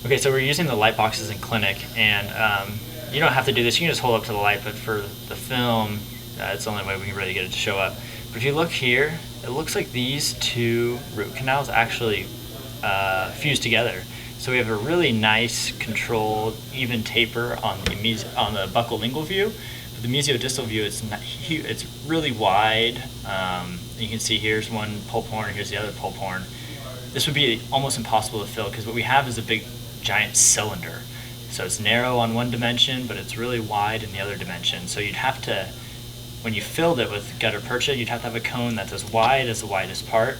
Okay, so we're using the light boxes in clinic, and you don't have to do this. You can just hold up to the light, but for the film, it's the only way we can really get it to show up. But if you look here, it looks like these two root canals actually fuse together. So we have a really nice, controlled, even taper on the buccolingual view. But the mesiodistal view, it's really wide. You can see here's one pulp horn, here's the other pulp horn. This would be almost impossible to fill because what we have is a big, giant cylinder. So it's narrow on one dimension, but it's really wide in the other dimension. So you'd have to, when you filled it with gutta percha, you'd have to have a cone that's as wide as the widest part.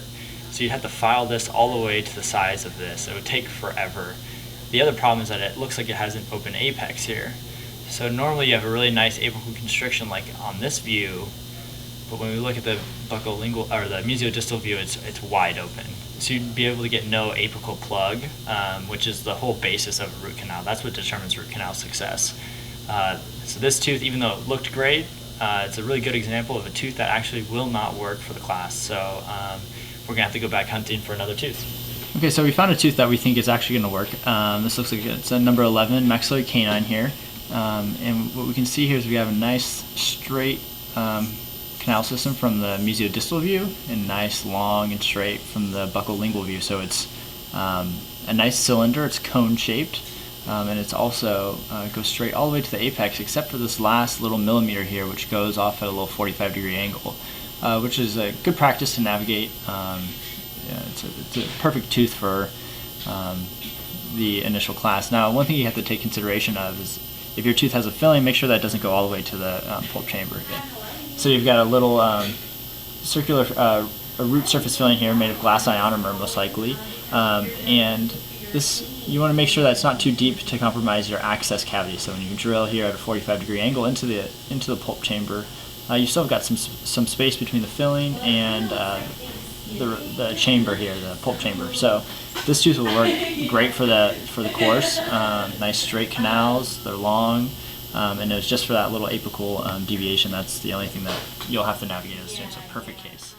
So you'd have to file this all the way to the size of this. It would take forever. The other problem is that it looks like it has an open apex here. So normally you have a really nice apical constriction like on this view, but when we look at the buccolingual or the mesiodistal view, it's wide open. So you'd be able to get no apical plug, which is the whole basis of a root canal. That's what determines root canal success. So this tooth, even though it looked great, it's a really good example of a tooth that actually will not work for the class. So we're gonna have to go back hunting for another tooth. Okay, so we found a tooth that we think is actually gonna work. This looks like it's a number 11 maxillary canine here. And what we can see here is we have a nice straight canal system from the mesiodistal view and nice long and straight from the buccolingual view. So it's a nice cylinder, it's cone shaped, and it's also goes straight all the way to the apex except for this last little millimeter here, which goes off at a little 45-degree angle, which is a good practice to navigate. Yeah, it's a perfect tooth for the initial class. Now, one thing you have to take consideration of is if your tooth has a filling, make sure that doesn't go all the way to the pulp chamber. Okay. So you've got a little circular a root surface filling here made of glass ionomer most likely, and this you want to make sure that it's not too deep to compromise your access cavity. So when you drill here at a 45-degree angle into the pulp chamber, you still have got some space between the filling and the chamber here, the pulp chamber. So this tooth will work great for the course. Nice straight canals, they're long, and it's just for that little apical deviation. That's the only thing that you'll have to navigate as a student. So perfect case.